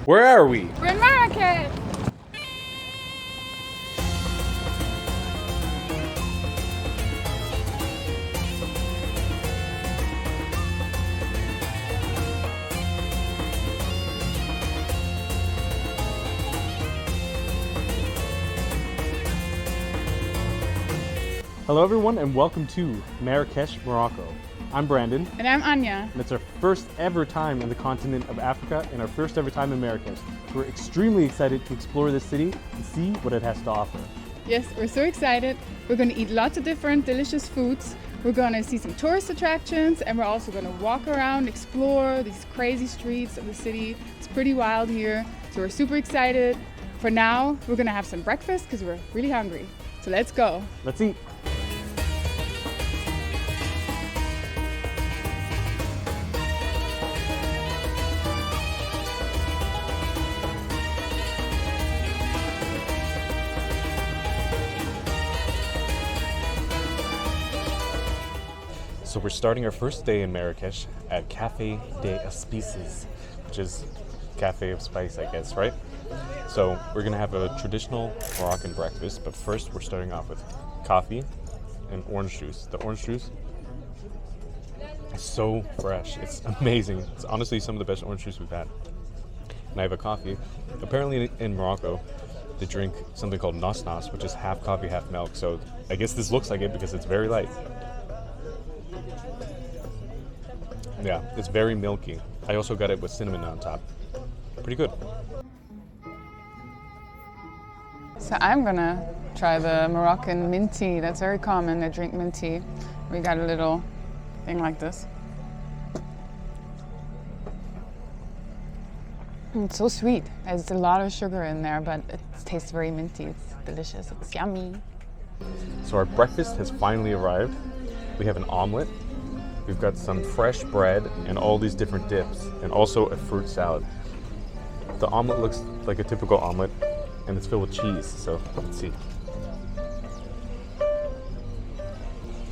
Where are we? We're in Marrakech! Hello everyone and welcome to Marrakech, Morocco. I'm Brandon. And I'm Anya. And it's our first ever time in the continent of Africa and our first ever time in Marrakech. We're extremely excited to explore this city and see what it has to offer. Yes, we're so excited. We're going to eat lots of different delicious foods. We're going to see some tourist attractions and we're also going to walk around, explore these crazy streets of the city. It's pretty wild here, so we're super excited. For now, we're going to have some breakfast because we're really hungry. So let's go. Let's eat. So we're starting our first day in Marrakech at Café Des Épices, which is cafe of spice, I guess, right? So we're gonna have a traditional Moroccan breakfast, but first we're starting off with coffee and orange juice. The orange juice is so fresh, it's amazing. It's honestly some of the best orange juice we've had. And I have a coffee. Apparently in Morocco, they drink something called nas, which is half coffee, half milk. So I guess this looks like it because it's very light. Yeah, it's very milky. I also got it with cinnamon on top. Pretty good. So I'm gonna try the Moroccan mint tea. That's very common. They drink mint tea. We got a little thing like this. It's so sweet. There's a lot of sugar in there, but it tastes very minty. It's delicious. It's yummy. So our breakfast has finally arrived. We have an omelet. We've got some fresh bread and all these different dips, and also a fruit salad. The omelet looks like a typical omelet, and it's filled with cheese, so let's see.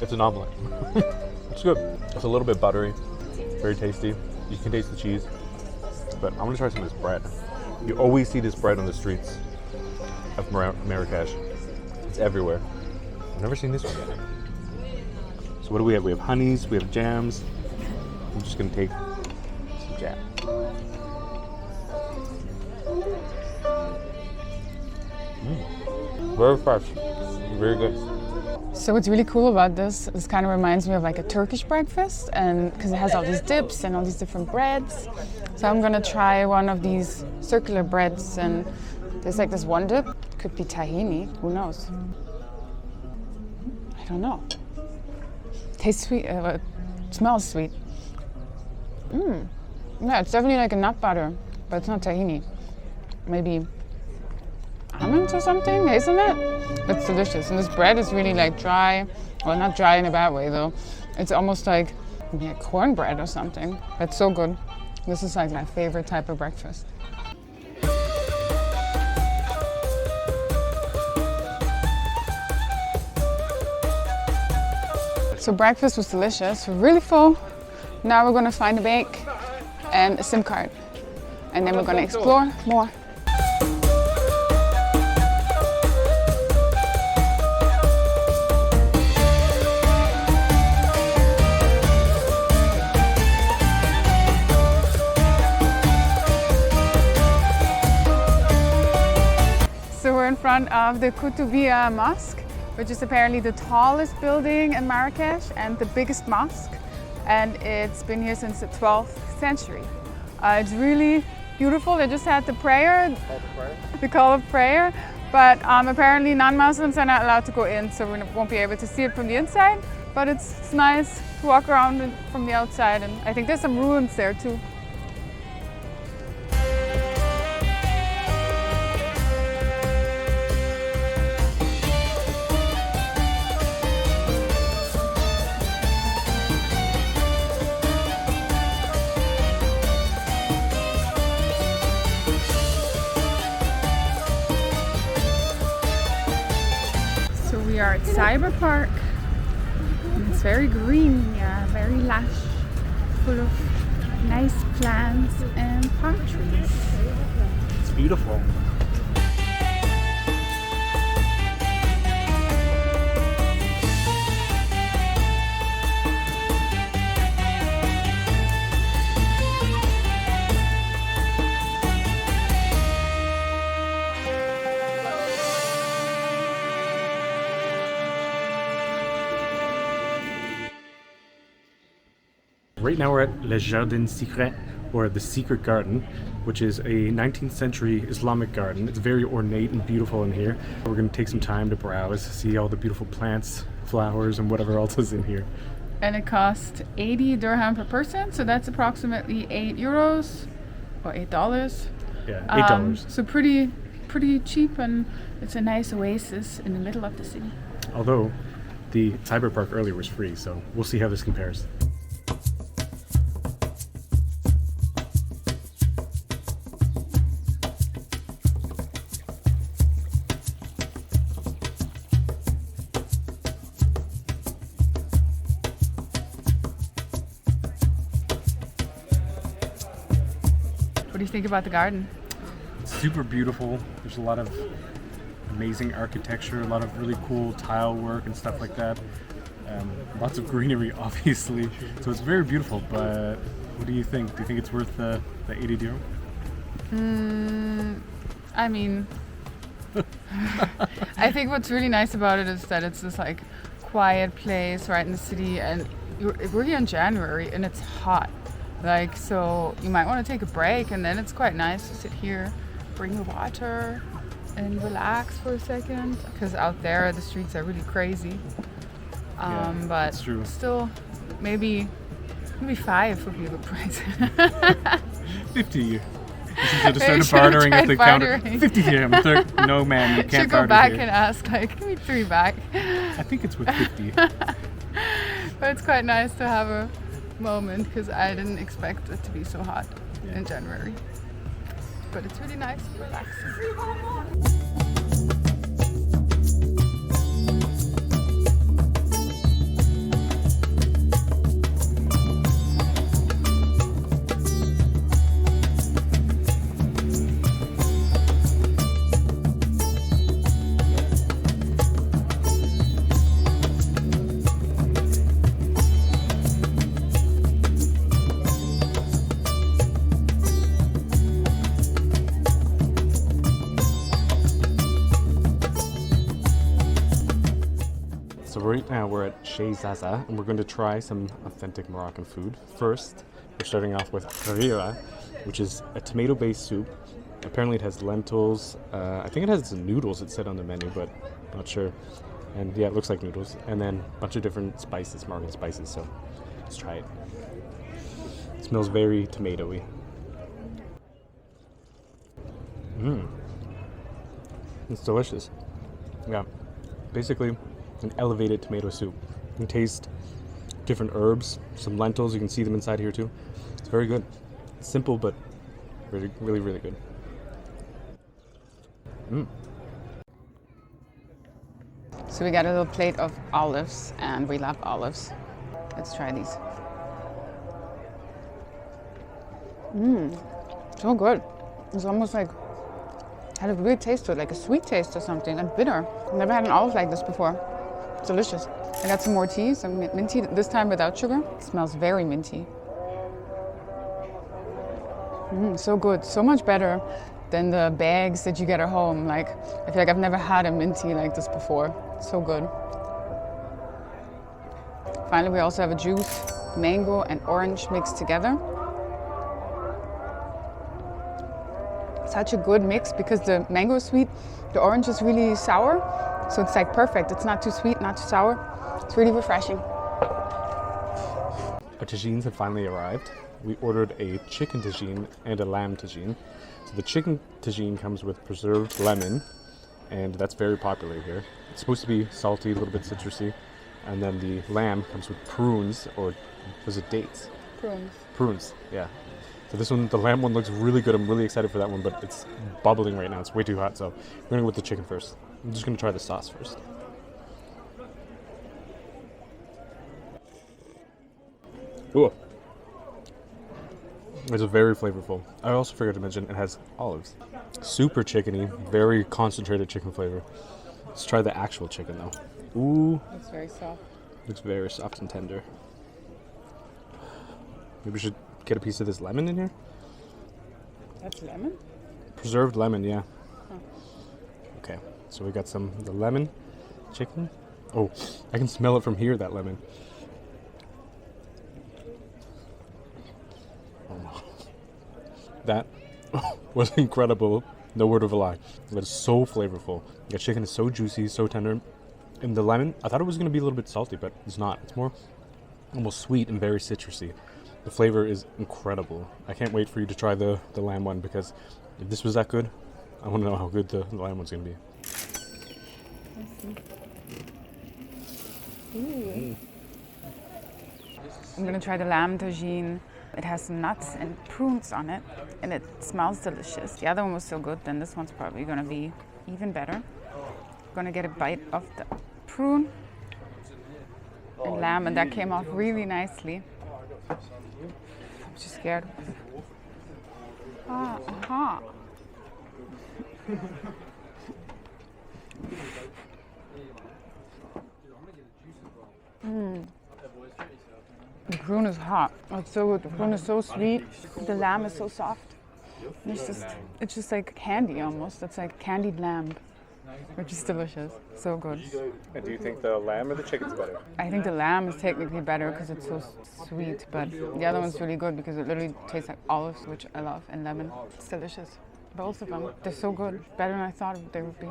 It's an omelet. It's good. It's a little bit buttery, very tasty. You can taste the cheese, but I'm gonna try some of this bread. You always see this bread on the streets of Marrakech. It's everywhere. I've never seen this one yet. So what do we have? We have honeys, we have jams. I'm just gonna take some jam. Very fresh, very good. So what's really cool about this kind of reminds me of like a Turkish breakfast, and because it has all these dips and all these different breads. So I'm gonna try one of these circular breads, and there's like this one dip. Could be tahini, who knows? I don't know. Tastes sweet, it smells sweet. Yeah, it's definitely like a nut butter, but it's not tahini. Maybe almonds or something, hazelnut? It's delicious. And this bread is really like dry, well, not dry in a bad way though. It's almost like cornbread or something. It's so good. This is like my favorite type of breakfast. So breakfast was delicious, we're really full. Now we're gonna find a bank and a SIM card. And then we're gonna explore more. So we're in front of the Koutoubia Mosque, which is apparently the tallest building in Marrakech and the biggest mosque. And it's been here since the 12th century. It's really beautiful. They just had the prayer, the call of prayer, but apparently non-Muslims are not allowed to go in, so we won't be able to see it from the inside. But it's nice to walk around from the outside, and I think there's some ruins there too. We are at Cyber Park, and it's very green, yeah, very lush, full of nice plants and palm trees. beautiful. Right now we're at Le Jardin de Secret, or the Secret Garden, which is a 19th century Islamic garden. It's very ornate and beautiful in here. We're going to take some time to browse, see all the beautiful plants, flowers, and whatever else is in here. And it costs 80 dirham per person, so that's approximately €8 or $8. Yeah, $8. So pretty cheap, and it's a nice oasis in the middle of the city. Although the cyber park earlier was free, so we'll see how this compares. What do you think about the garden? It's super beautiful. There's a lot of amazing architecture, a lot of really cool tile work and stuff like that. Lots of greenery, obviously. So it's very beautiful, but what do you think? Do you think it's worth the 80 dirham? I mean, I think what's really nice about it is that it's this like quiet place right in the city, and we're here in January and it's hot. Like, so you might want to take a break, and then it's quite nice to sit here, bring your water, and relax for a second. Because out there, the streets are really crazy. But that's true. Still, maybe 5 would be a good price. 50. You should have started bartering at the counter. 50 dirham. No, man, you can't should go barter back here. and ask, like, give me 3 back. I think it's with 50. But it's quite nice to have a moment, because I didn't expect it to be so hot in January. But it's really nice and relaxing. So right now we're at Chez Zaza, and we're going to try some authentic Moroccan food. First, we're starting off with Harira, which is a tomato-based soup. Apparently it has lentils. I think it has noodles, it said on the menu, but I'm not sure. And yeah, it looks like noodles. And then a bunch of different spices, Moroccan spices, so let's try it. It smells very tomatoey. It's delicious. Yeah, basically an elevated tomato soup. You can taste different herbs, some lentils, you can see them inside here too. It's very good. It's simple, but really, really, really good. So we got a little plate of olives, and we love olives. Let's try these. So good. It's almost like, had a weird taste to it, like a sweet taste or something, and bitter. I've never had an olive like this before. It's delicious. I got some more tea, some mint tea, this time without sugar. It smells very minty. So good, so much better than the bags that you get at home. Like, I feel like I've never had a mint tea like this before. So good. Finally, we also have a juice, mango and orange mixed together. Such a good mix, because the mango is sweet, the orange is really sour, so it's like perfect. It's not too sweet, not too sour. It's really refreshing. Our tagines have finally arrived. We ordered a chicken tagine and a lamb tagine. So the chicken tagine comes with preserved lemon, and that's very popular here. It's supposed to be salty, a little bit citrusy. And then the lamb comes with prunes, or was it dates? Prunes. Prunes, yeah. So this one, the lamb one, looks really good. I'm really excited for that one, but it's bubbling right now. It's way too hot, so we're gonna go with the chicken first. I'm just gonna try the sauce first. Ooh. It's very flavorful. I also forgot to mention it has olives. Super chickeny, very concentrated chicken flavor. Let's try the actual chicken though. Ooh, It's very soft. it's very soft and tender. Maybe we should get a piece of this lemon in here. That's lemon? Preserved lemon, yeah. Huh. Okay, so we got the lemon chicken. Oh, I can smell it from here, that lemon. Oh. That was incredible. No word of a lie. It is so flavorful. The chicken is so juicy, so tender. And the lemon, I thought it was going to be a little bit salty, but it's not. It's more almost sweet and very citrusy. The flavor is incredible. I can't wait for you to try the lamb one, because if this was that good, I want to know how good the lamb one's going to be. I'm going to try the lamb tagine. It has some nuts and prunes on it, and it smells delicious. The other one was so good, then this one's probably going to be even better. Going to get a bite of the prune and lamb, and that came off really nicely. I'm just scared. Aha. The prune is hot. Oh, it's so good. The prune is so sweet. The lamb is so soft. It's just like candy almost. It's like candied lamb, which is delicious. So good. And do you think the lamb or the chicken's better? I think the lamb is technically better because it's so sweet, but the other one's really good because it literally tastes like olives, which I love, and lemon. It's delicious. Both of them. They're so good. Better than I thought they would be.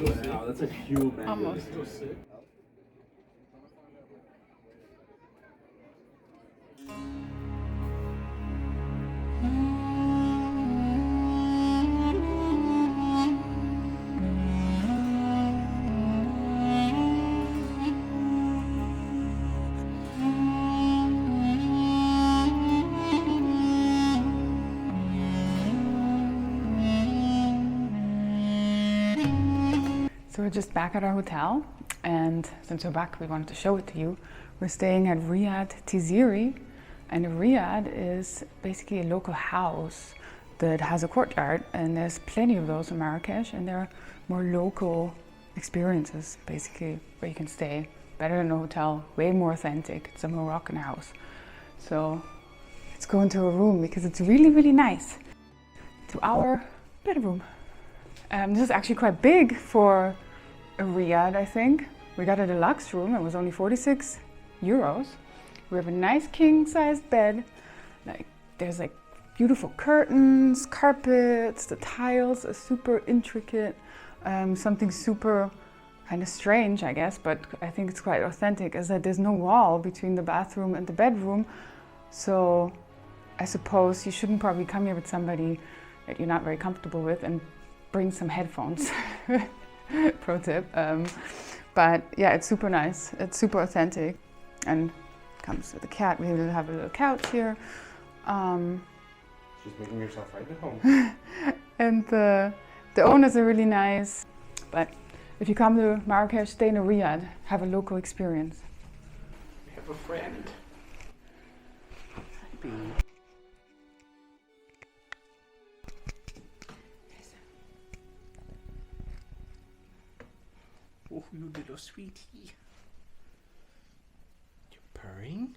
Wow, that's a huge mango. Almost. So we're just back at our hotel, and since we're back, we wanted to show it to you. We're staying at Riad Tizriri, and Riad is basically a local house that has a courtyard, and there's plenty of those in Marrakech, and they're more local experiences, basically, where you can stay better than a hotel, way more authentic. It's a Moroccan house. So let's go into a room because it's really, really nice. To our bedroom. This is actually quite big for a Riad, I think. We got a deluxe room. It was only 46 euros. We have a nice king-sized bed. There's beautiful curtains, carpets. The tiles are super intricate. Something super kind of strange, I guess, but I think it's quite authentic, is that there's no wall between the bathroom and the bedroom. So I suppose you shouldn't probably come here with somebody that you're not very comfortable with and bring some headphones. Pro tip. But yeah, it's super nice. It's super authentic, and comes with a cat. We will have a little couch here. She's making herself right at home. And the owners are really nice. But if you come to Marrakech, stay in a Riad, have a local experience. We have a friend. Hi, baby. Oh, you little sweetie. You're purring?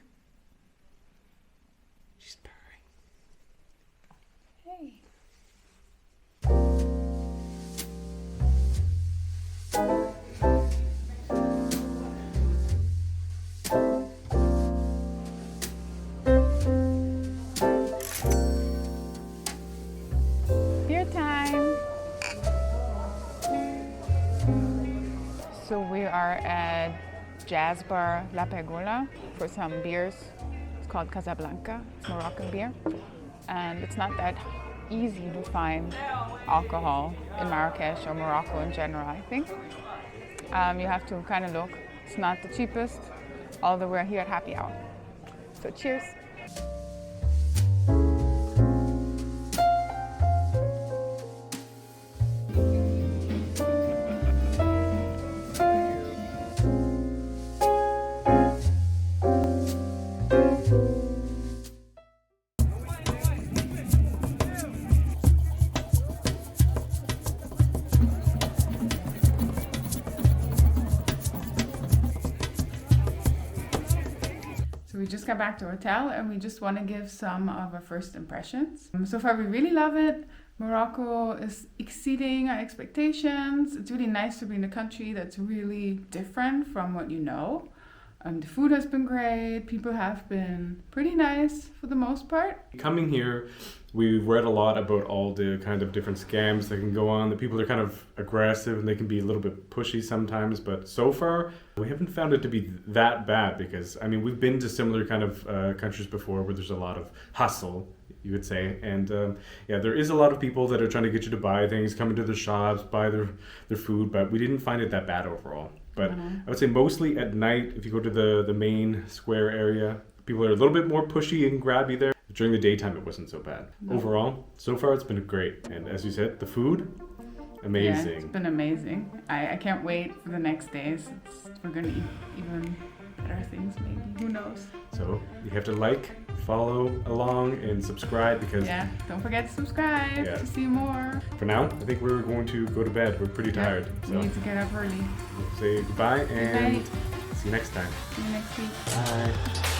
She's purring. Hey. Beer time. So we are at Jazz Bar La Pergola for some beers. It's called Casablanca. It's Moroccan beer. And it's not that easy to find alcohol in Marrakech or Morocco in general, I think. You have to kind of look. It's not the cheapest, although we're here at happy hour. So cheers. we just got back to our hotel and we just want to give some of our first impressions. So far we really love it. Morocco is exceeding our expectations. It's really nice to be in a country that's really different from what you know. The food has been great. People have been pretty nice for the most part. Coming here, we've read a lot about all the kind of different scams that can go on. The people are kind of aggressive and they can be a little bit pushy sometimes. But so far, we haven't found it to be that bad because, I mean, we've been to similar kind of countries before where there's a lot of hustle, you would say. And yeah, there is a lot of people that are trying to get you to buy things, come into the shops, buy their food, but we didn't find it that bad overall. But I would say mostly at night, if you go to the main square area, people are a little bit more pushy and grabby there. During the daytime, it wasn't so bad. No. Overall, so far it's been great. And as you said, the food, amazing. Yeah, it's been amazing. I can't wait for the next days. We're going to eat even better things maybe. Who knows? So you have to like, follow along, and subscribe because... Yeah, don't forget to subscribe to see more. For now, I think we're going to go to bed. We're pretty tired. So we need to get up early. We'll say goodbye and see you next time. See you next week. Bye.